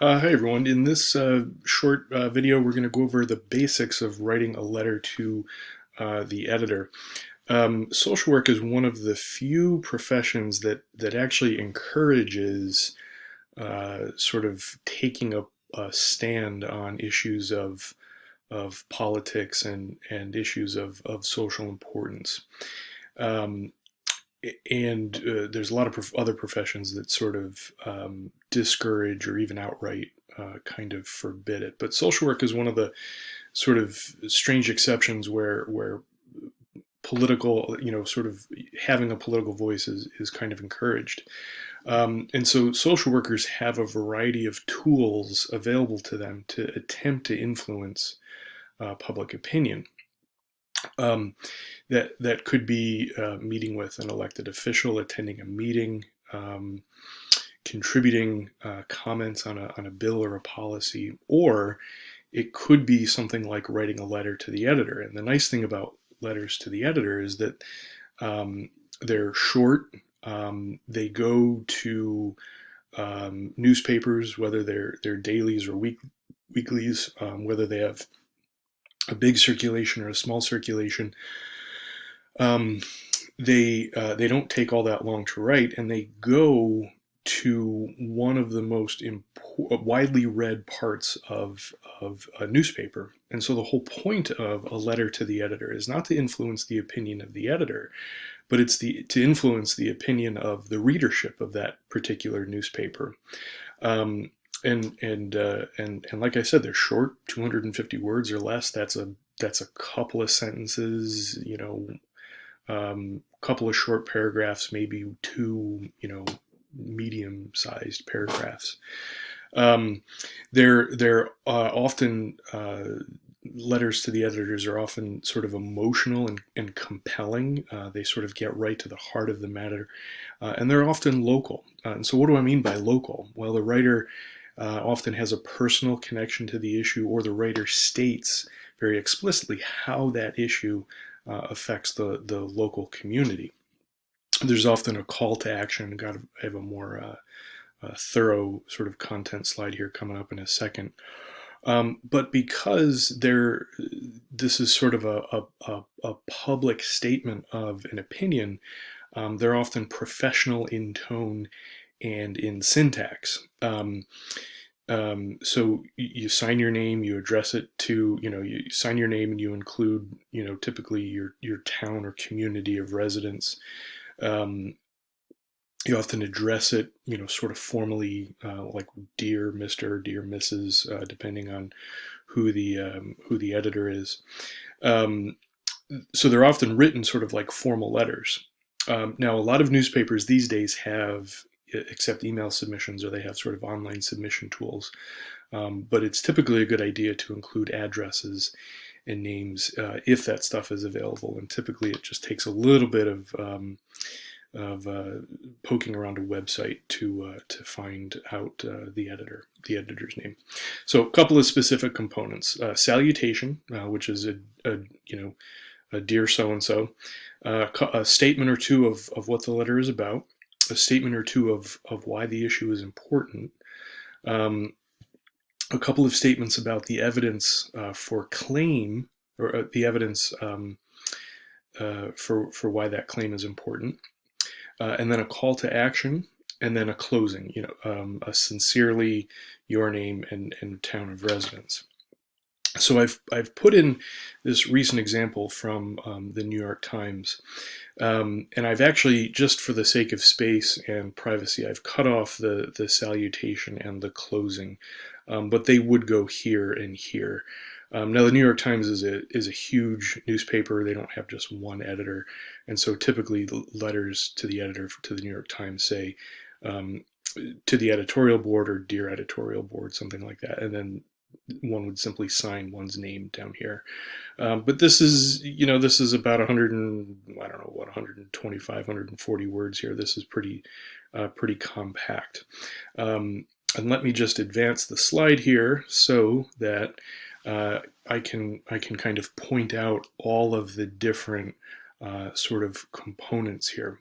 Hi everyone. In this short video, we're going to go over the basics of writing a letter to the editor. Social work is one of the few professions that actually encourages sort of taking a stand on issues of politics and issues of social importance. Um, and there's a lot of other professions that sort of discourage or even outright kind of forbid it. But social work is one of the sort of strange exceptions where political, sort of having a political voice is kind of encouraged. And so social workers have a variety of tools available to them to attempt to influence public opinion. Um, that could be meeting with an elected official, attending a meeting, contributing comments on a bill or a policy, or it could be something like writing a letter to the editor. And the nice thing about letters to the editor is that they're short. They go to newspapers, whether they're dailies or weeklies, whether they have a big circulation or a small circulation. Um, they don't take all that long to write, and they go to one of the most widely read parts of a newspaper. And so the whole point of a letter to the editor is not to influence the opinion of the editor, but it's to influence the opinion of the readership of that particular newspaper. Um, and like I said, they're short, 250 words or less. That's a couple of sentences, couple of short paragraphs, maybe two, medium-sized paragraphs. Um, they're often letters to the editors are often sort of emotional and compelling. They sort of get right to the heart of the matter, and they're often local. And so, what do I mean by local? Well, the writer often has a personal connection to the issue, or the writer states very explicitly how that issue affects the local community. There's often a call to action. Got to have a more thorough sort of content slide here coming up in a second. But because this is sort of a public statement of an opinion, they're often professional in tone and in syntax. So you sign your name, you address it to, you sign your name and you include, typically your town or community of residence. Um, you often address it, sort of formally, like dear Mr., dear Mrs., depending on who the editor is. Um, so they're often written sort of like formal letters. Now, a lot of newspapers these days have accept email submissions, or they have sort of online submission tools. But it's typically a good idea to include addresses and names if that stuff is available. And typically, it just takes a little bit of poking around a website to find out the editor's name. So, a couple of specific components: salutation, which is a dear so and so, a statement or two of what the letter is about, a statement or two of why the issue is important, um, a couple of statements about the evidence for claim, or the evidence for why that claim is important, and then a call to action, and then a closing. A sincerely your name and town of residence. So I've put in this recent example from the New York Times, and I've actually, just for the sake of space and privacy, I've cut off the salutation and the closing, but they would go here and here. Now, the New York Times is a huge newspaper. They don't have just one editor, and so typically the letters to the editor to the New York Times say um, to the editorial board or dear editorial board, something like that, and then one would simply sign one's name down here. But this is about 100 and I don't know what 125, 140 words here. This is pretty compact. And let me just advance the slide here so that I can kind of point out all of the different sort of components here.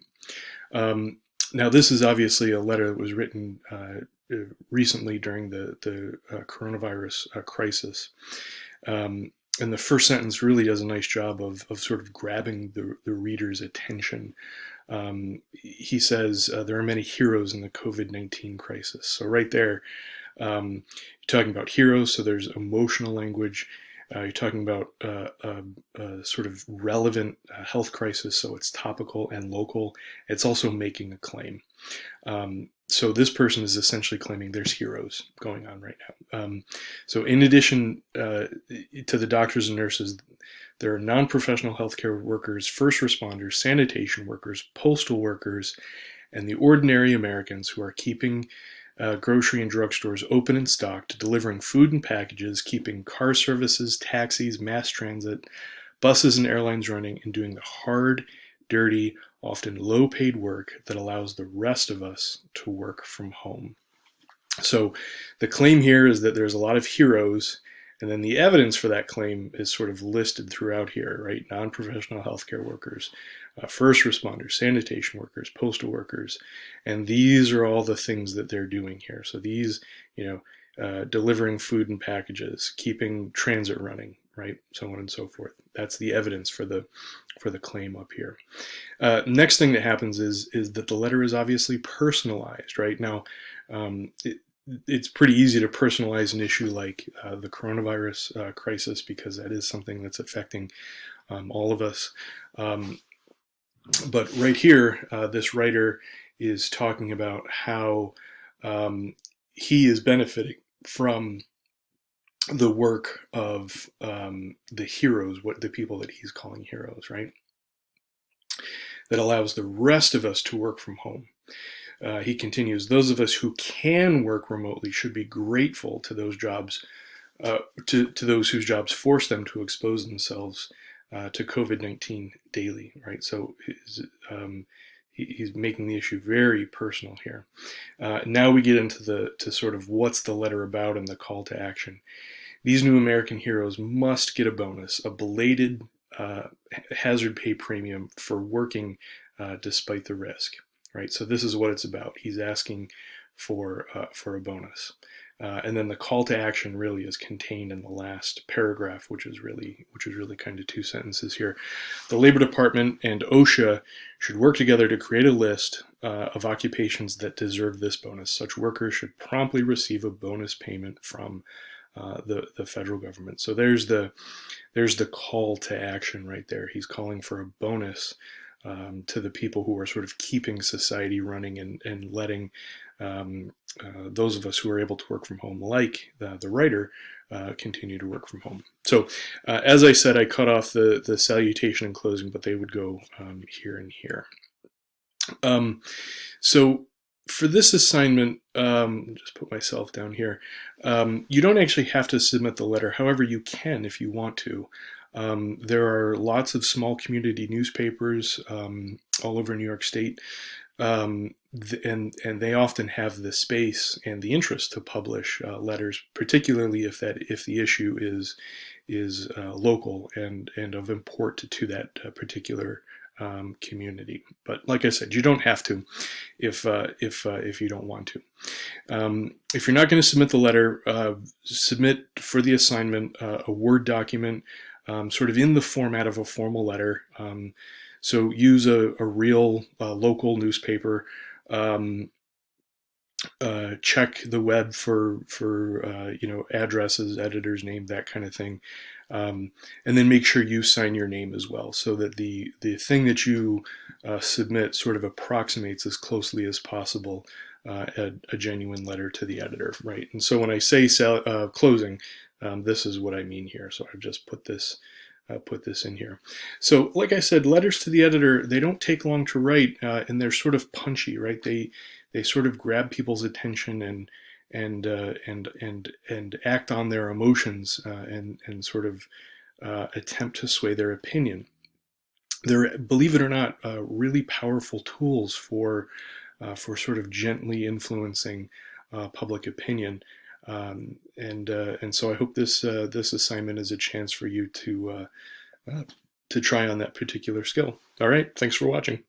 Um, Now, this is obviously a letter that was written recently during the coronavirus crisis. And the first sentence really does a nice job of sort of grabbing the reader's attention. He says, there are many heroes in the COVID-19 crisis. So right there, you're talking about heroes, so there's emotional language. You're talking about sort of relevant health crisis, so it's topical and local. It's also making a claim. So this person is essentially claiming there's heroes going on right now. So in addition to the doctors and nurses, there are non-professional healthcare workers, first responders, sanitation workers, postal workers, and the ordinary Americans who are keeping grocery and drugstores open and stocked, delivering food and packages, keeping car services, taxis, mass transit, buses and airlines running, and doing the hard, dirty, often low-paid work that allows the rest of us to work from home. So the claim here is that there's a lot of heroes, and then the evidence for that claim is sort of listed throughout here, right? Non-professional healthcare workers, first responders, sanitation workers, postal workers, and these are all the things that they're doing here. So these, delivering food and packages, keeping transit running, right? So on and so forth. That's the evidence for the claim up here. Next thing that happens is that the letter is obviously personalized, right? Now, it's pretty easy to personalize an issue like the coronavirus crisis, because that is something that's affecting all of us. But right here, this writer is talking about how he is benefiting from the work of the heroes, the people that he's calling heroes, right? That allows the rest of us to work from home. He continues, those of us who can work remotely should be grateful to those jobs, to those whose jobs force them to expose themselves to COVID-19 daily, right? So he's making the issue very personal here. Now we get into to sort of what's the letter about and the call to action. These new American heroes must get a bonus, a belated hazard pay premium for working despite the risk, right? So this is what it's about. He's asking for a bonus. And then the call to action really is contained in the last paragraph, which is really kind of two sentences here. The Labor Department and OSHA should work together to create a list of occupations that deserve this bonus. Such workers should promptly receive a bonus payment from the federal government. So there's the call to action right there. He's calling for a bonus to the people who are sort of keeping society running and letting those of us who are able to work from home, like the writer, continue to work from home. So as I said, I cut off the salutation and closing, but they would go here and here. So for this assignment, just put myself down here, you don't actually have to submit the letter. However, you can if you want to. There are lots of small community newspapers all over New York State, and they often have the space and the interest to publish letters, particularly if the issue is local and of import to that particular community. But like I said, you don't have to if you don't want to. If you're not going to submit the letter, submit for the assignment a Word document, sort of in the format of a formal letter. So use a real local newspaper. Check the web for addresses, editor's name, that kind of thing, and then make sure you sign your name as well, so that the thing that you submit sort of approximates as closely as possible a genuine letter to the editor, right? And so when I say closing, this is what I mean here. So I've just put this in here. So like I said, letters to the editor, they don't take long to write, and they're sort of punchy, right? They sort of grab people's attention and act on their emotions and sort of attempt to sway their opinion. They're, believe it or not, really powerful tools for sort of gently influencing public opinion. And so I hope this assignment is a chance for you to try on that particular skill. All right, thanks for watching.